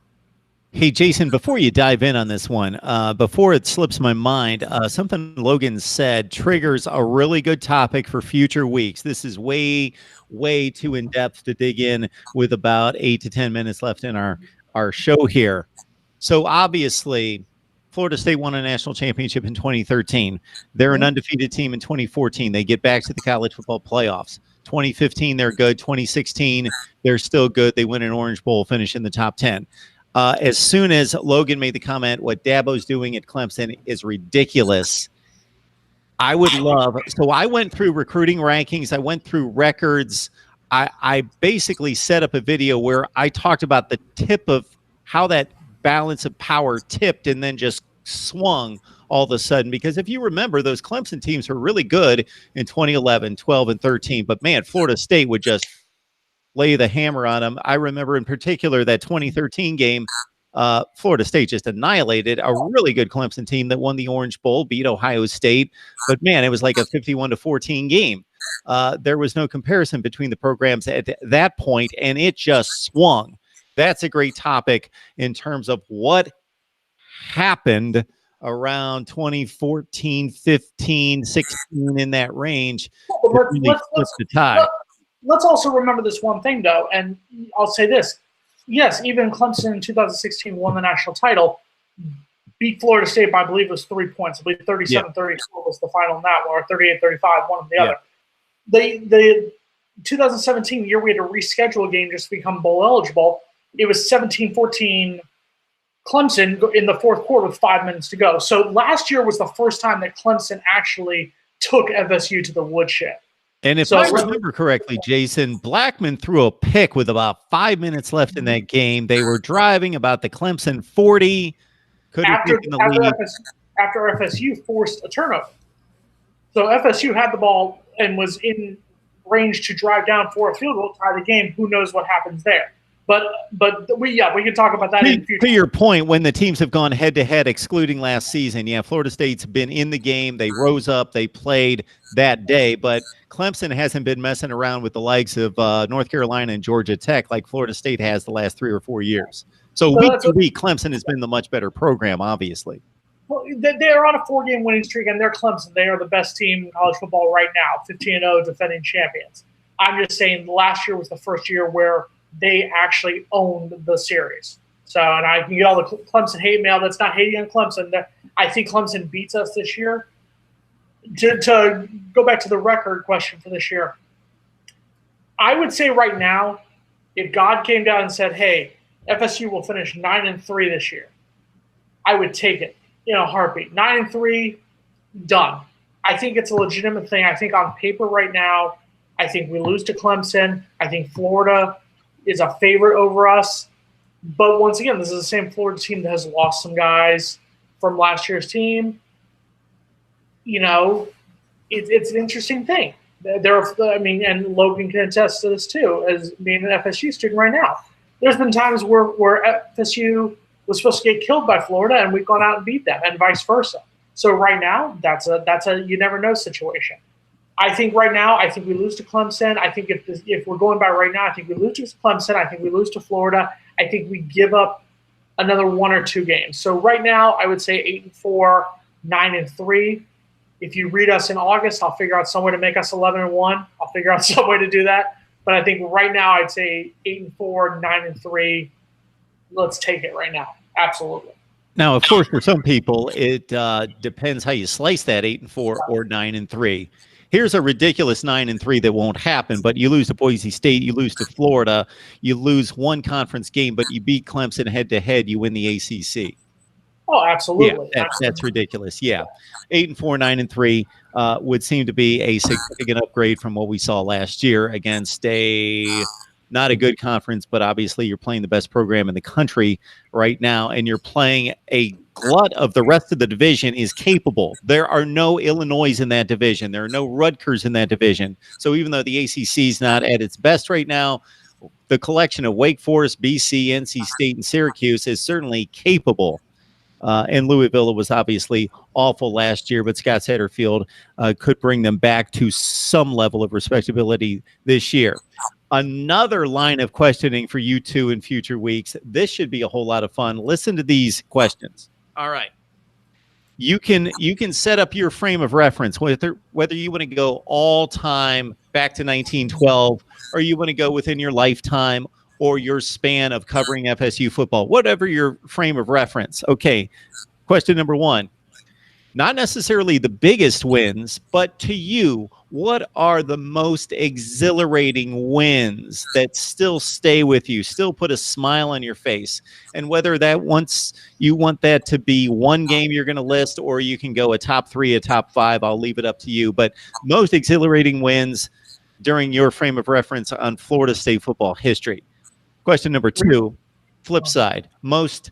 Hey, Jason, before you dive in on this one, before it slips my mind, something Logan said triggers a really good topic for future weeks. This is way, way too in-depth to dig in with about 8 to 10 minutes left in our show here. So obviously, Florida State won a national championship in 2013. They're an undefeated team in 2014. They get back to the college football playoffs. 2015, they're good. 2016, they're still good. They win an Orange Bowl, finish in the top 10. As soon as Logan made the comment, what Dabo's doing at Clemson is ridiculous. I would love, so I went through recruiting rankings. I went through records. I basically set up a video where I talked about the tip of how that balance of power tipped and then just swung all of a sudden. Because if you remember, those Clemson teams were really good in 2011, 12, and 13. But man, Florida State would just lay the hammer on them. I remember in particular that 2013 game, Florida State just annihilated a really good Clemson team that won the Orange Bowl, beat Ohio State. But man, it was like a 51-14 game. There was no comparison between the programs at that point, and it just swung. That's a great topic in terms of what happened around 2014, 15, 16 in that range. Really flipped the tide. Let's also remember this one thing, though, and I'll say this. Yes, even Clemson in 2016 won the national title, beat Florida State by, I believe it was 3 points. I believe 37-34 was the final in that one, or 38-35, one or the other. The 2017 year, we had to reschedule a game just to become bowl eligible. It was 17-14 Clemson in the fourth quarter with 5 minutes to go. So last year was the first time that Clemson actually took FSU to the woodshed. And if I remember correctly, Jason, Blackman threw a pick with about 5 minutes left in that game. They were driving about the Clemson 40. After FSU forced a turnover. So FSU had the ball and was in range to drive down for a field goal, tie the game. Who knows what happens there? But we can talk about that in the future. To your point, when the teams have gone head-to-head, excluding last season, Florida State's been in the game. They rose up. They played that day. But Clemson hasn't been messing around with the likes of North Carolina and Georgia Tech like Florida State has the last 3 or 4 years. So week to week, Clemson has been the much better program, obviously. Well, they're on a 4-game winning streak, and they're Clemson. They are the best team in college football right now, 15-0, defending champions. I'm just saying last year was the first year where they actually owned the series. So, and I can get all the Clemson hate mail. That's not hating on Clemson. I think Clemson beats us this year. To go back to the record question for this year, I would say right now, if God came down and said, hey, FSU will finish 9-3 this year, I would take it in a heartbeat. 9-3, done. I think it's a legitimate thing. I think on paper right now, I think we lose to Clemson. I think Florida is a favorite over us. But once again, this is the same Florida team that has lost some guys from last year's team. It's an interesting thing. And Logan can attest to this too, as being an FSU student right now. There's been times where FSU was supposed to get killed by Florida, and we've gone out and beat them, and vice versa. So right now, that's a you never know situation. I think right now, we lose to Clemson. I think if we're going by right now, I think we lose to Clemson. I think we lose to Florida. I think we give up another 1 or 2 games. So right now, I would say 8-4, 9-3. If you read us in August, I'll figure out some way to make us 11-1. I'll figure out some way to do that. But I think right now, I'd say 8-4, 9-3. Let's take it right now. Absolutely. Now, of course, for some people, it depends how you slice that 8-4 or 9-3. Here's a ridiculous 9-3 that won't happen, but you lose to Boise State, you lose to Florida, you lose one conference game, but you beat Clemson head-to-head, you win the ACC. Oh, absolutely. Yeah, that's ridiculous. Yeah. 8-4, 9-3 would seem to be a significant upgrade from what we saw last year against not a good conference, but obviously you're playing the best program in the country right now, and you're playing a glut of the rest of the division is capable. There are no Illinois in that division. There are no Rutgers in that division. So even though the ACC is not at its best right now, the collection of Wake Forest, BC, NC State, and Syracuse is certainly capable. And Louisville was obviously awful last year, but Scott Satterfield could bring them back to some level of respectability this year. Another line of questioning for you two in future weeks. This should be a whole lot of fun. Listen to these questions. All right. You can set up your frame of reference, whether you want to go all time back to 1912, or you want to go within your lifetime or your span of covering FSU football, whatever your frame of reference. Okay. Question number 1. Not necessarily the biggest wins, but to you, what are the most exhilarating wins that still stay with you, still put a smile on your face? And whether you want that to be one game you're going to list, or you can go a top 3, a top 5, I'll leave it up to you. But most exhilarating wins during your frame of reference on Florida State football history. Question number 2, flip side, most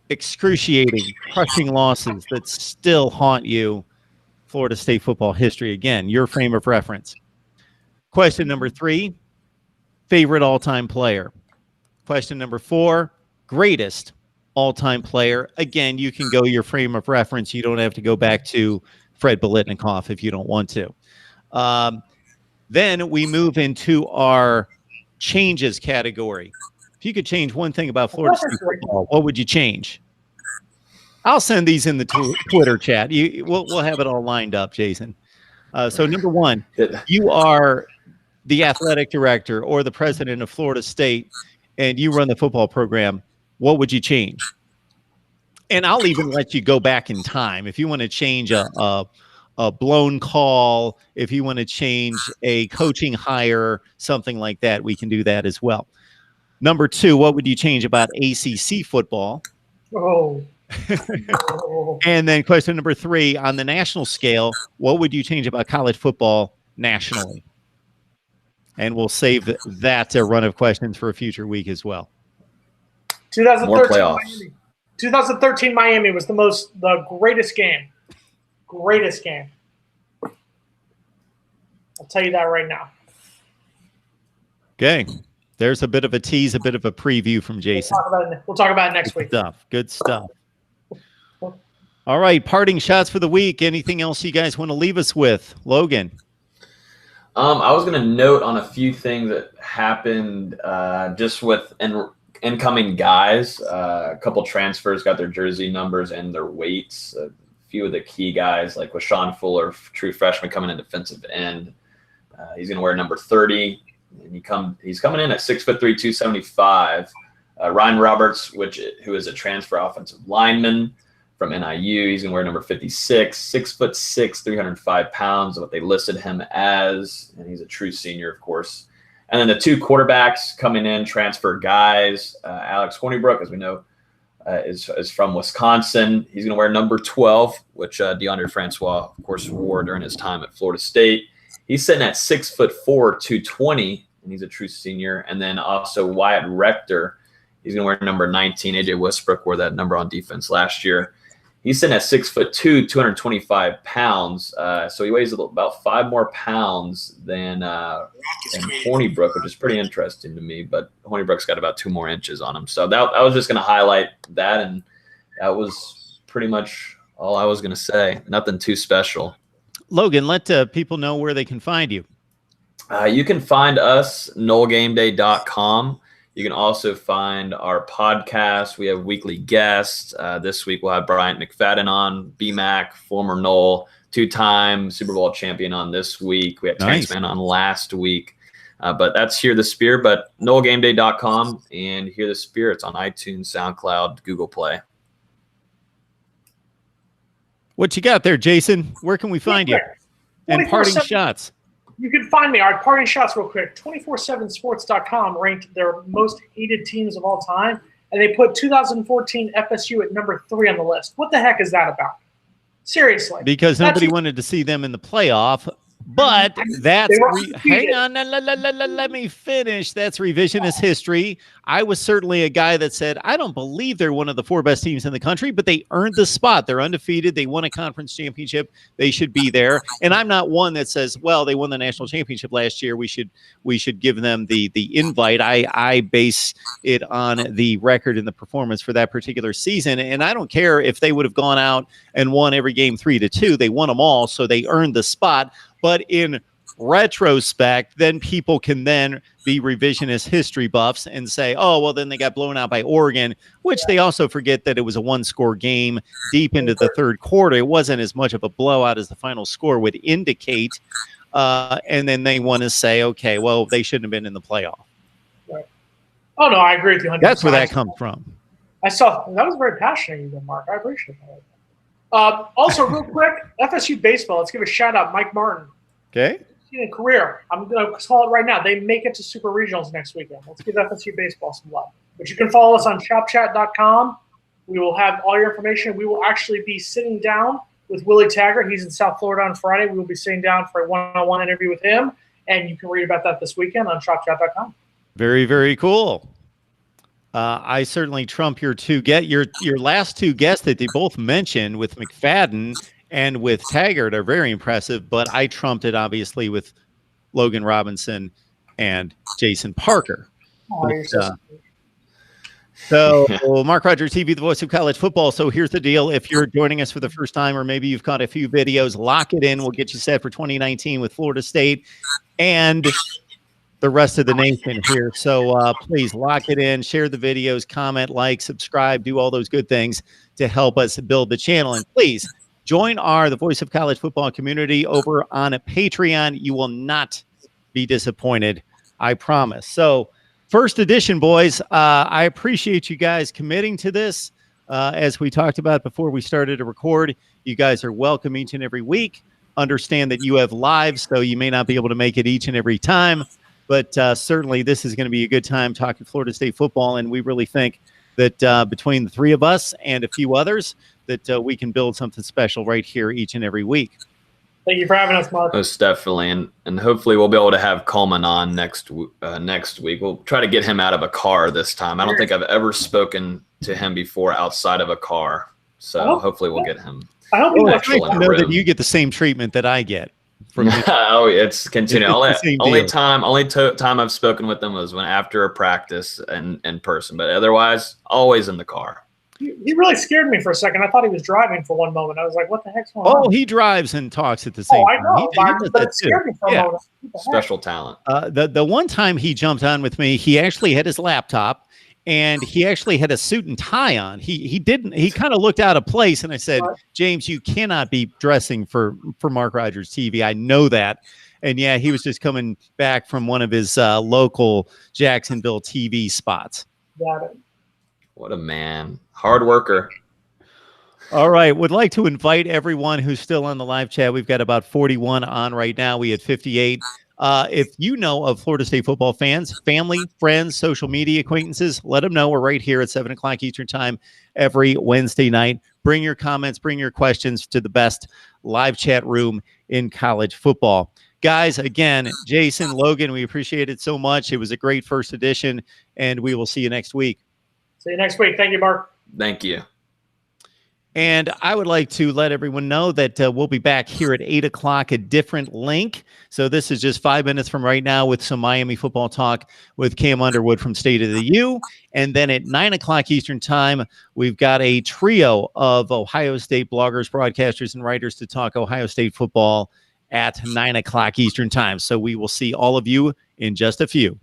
excruciating, crushing losses that still haunt you, Florida State football history. Again, your frame of reference. Question number 3, favorite all-time player. Question number 4, greatest all-time player. Again, you can go your frame of reference. You don't have to go back to Fred Biletnikoff if you don't want to. Then we move into our changes category. If you could change one thing about Florida State football, what would you change? I'll send these in the Twitter chat. We'll have it all lined up, Jason. So number 1, you are the athletic director or the president of Florida State, and you run the football program. What would you change? And I'll even let you go back in time if you want to change a blown call. If you want to change a coaching hire, something like that, we can do that as well. Number 2, what would you change about ACC football? Oh. And then question number 3, on the national scale, what would you change about college football nationally? And we'll save that run of questions for a future week as well. 2013 Miami was the greatest game. Greatest game. I'll tell you that right now. Okay. There's a bit of a tease, a bit of a preview from Jason. We'll talk about it next week. Good stuff. All right, parting shots for the week. Anything else you guys want to leave us with? Logan? I was going to note on a few things that happened just with incoming guys. A couple transfers got their jersey numbers and their weights. A few of the key guys, like with Sean Fuller, true freshman coming in defensive end. He's going to wear number 30. And he's coming in at 6'3", 275. Ryan Roberts, who is a transfer offensive lineman from NIU, he's gonna wear number 56, 6'6", 305 pounds, what they listed him as, and he's a true senior, of course. And then the 2 quarterbacks coming in, transfer guys, Alex Hornibrook, as we know, is from Wisconsin. He's going to wear number 12, which DeAndre Francois, of course, wore during his time at Florida State. He's sitting at 6'4", 220, and he's a true senior. And then also Wyatt Rector, he's going to wear number 19. AJ Westbrook wore that number on defense last year. He's sitting at 6'2", 225 pounds. So he weighs about 5 more pounds than Hornibrook, which is pretty interesting to me. But Hornibrook's got about 2 more inches on him. So I was just going to highlight that, and that was pretty much all I was going to say. Nothing too special. Logan, let people know where they can find you. You can find us, NoleGameDay.com. You can also find our podcast. We have weekly guests. This week we'll have Bryant McFadden on, BMAC, former Nole, 2-time Super Bowl champion on this week. We had Terrence Mann on last week. But that's Hear the Spear. But NoleGameDay.com and Hear the Spear. It's on iTunes, SoundCloud, Google Play. What you got there, Jason? Where can we find you? And parting shots. You can find me. All right, parting shots real quick. 247sports.com ranked their most hated teams of all time, and they put 2014 FSU at number 3 on the list. What the heck is that about? Seriously. Because nobody wanted to see them in the playoff. But that's hang on, let me finish. That's revisionist history. I was certainly a guy that said, I don't believe they're one of the 4 best teams in the country, but they earned the spot. They're undefeated. They won a conference championship. They should be there. And I'm not one that says, well, they won the national championship last year. We should give them the invite. I base it on the record and the performance for that particular season. And I don't care if they would have gone out and won every game 3-2. They won them all, so they earned the spot. But in retrospect, then people can then be revisionist history buffs and say, oh, well, then they got blown out by Oregon, which they also forget that it was a 1-score game deep into the 3rd quarter. It wasn't as much of a blowout as the final score would indicate. And then they want to say, okay, well, they shouldn't have been in the playoff. Right. Oh, no, I agree with you 100%. That's where that comes from. I saw that was very passionate, you, Mark. I appreciate that. Also, real quick, FSU baseball. Let's give a shout out, Mike Martin. Okay. Career. I'm going to call it right now. They make it to Super Regionals next weekend. Let's give FSU baseball some love. But you can follow us on shopchat.com. We will have all your information. We will actually be sitting down with Willie Taggart. He's in South Florida on Friday. We will be sitting down for a one-on-one interview with him, and you can read about that this weekend on shopchat.com. Very, very cool. I certainly trump your last 2 guests that they both mentioned with McFadden and with Taggart are very impressive, but I trumped it obviously with Logan Robinson and Jason Parker. So Mark Rogers TV, the voice of college football. So here's the deal. If you're joining us for the first time, or maybe you've caught a few videos, lock it in. We'll get you set for 2019 with Florida State and the rest of the nation here. So please lock it in, share the videos, comment, like, subscribe, do all those good things to help us build the channel. And please join the Voice of College Football community over on Patreon. You will not be disappointed, I promise. So first edition, boys, I appreciate you guys committing to this. As we talked about before we started to record, you guys are welcome each and every week. Understand that you have lives, so you may not be able to make it each and every time. But certainly this is going to be a good time talking Florida State football, and we really think that between the 3 of us and a few others, that we can build something special right here each and every week. Thank you for having us, Mark. Most definitely, and hopefully we'll be able to have Coleman on next week. We'll try to get him out of a car this time. I don't think I've ever spoken to him before outside of a car, so hopefully we'll get him. I hope you know that you get the same treatment that I get. Oh, it's continuing. Only time I've spoken with them was when after a practice and in person, but otherwise always in the car. He really scared me for a second. I thought he was driving for one moment. I was like, what the heck's going on? Oh, he drives and talks at the same time. I know. But it scared me for a moment. Special talent. The one time he jumped on with me, he actually had his laptop and he actually had a suit and tie on. He kind of looked out of place, and I said, James, you cannot be dressing for Mark Rogers TV. I know that. And yeah, he was just coming back from one of his local Jacksonville TV spots. Got it. What a man. Hard worker. All right. Would like to invite everyone who's still on the live chat. We've got about 41 on right now. We had 58 If you know of Florida State football fans, family, friends, social media acquaintances, let them know. We're right here at 7 o'clock Eastern time every Wednesday night. Bring your comments, bring your questions to the best live chat room in college football. Guys, again, Jason, Logan, we appreciate it so much. It was a great first edition, and we will see you next week. See you next week. Thank you, Mark. Thank you. And I would like to let everyone know that we'll be back here at 8 o'clock, a different link. So this is just 5 minutes from right now with some Miami football talk with Cam Underwood from State of the U. And then at 9 o'clock Eastern time, we've got a trio of Ohio State bloggers, broadcasters, and writers to talk Ohio State football at 9 o'clock Eastern time. So we will see all of you in just a few.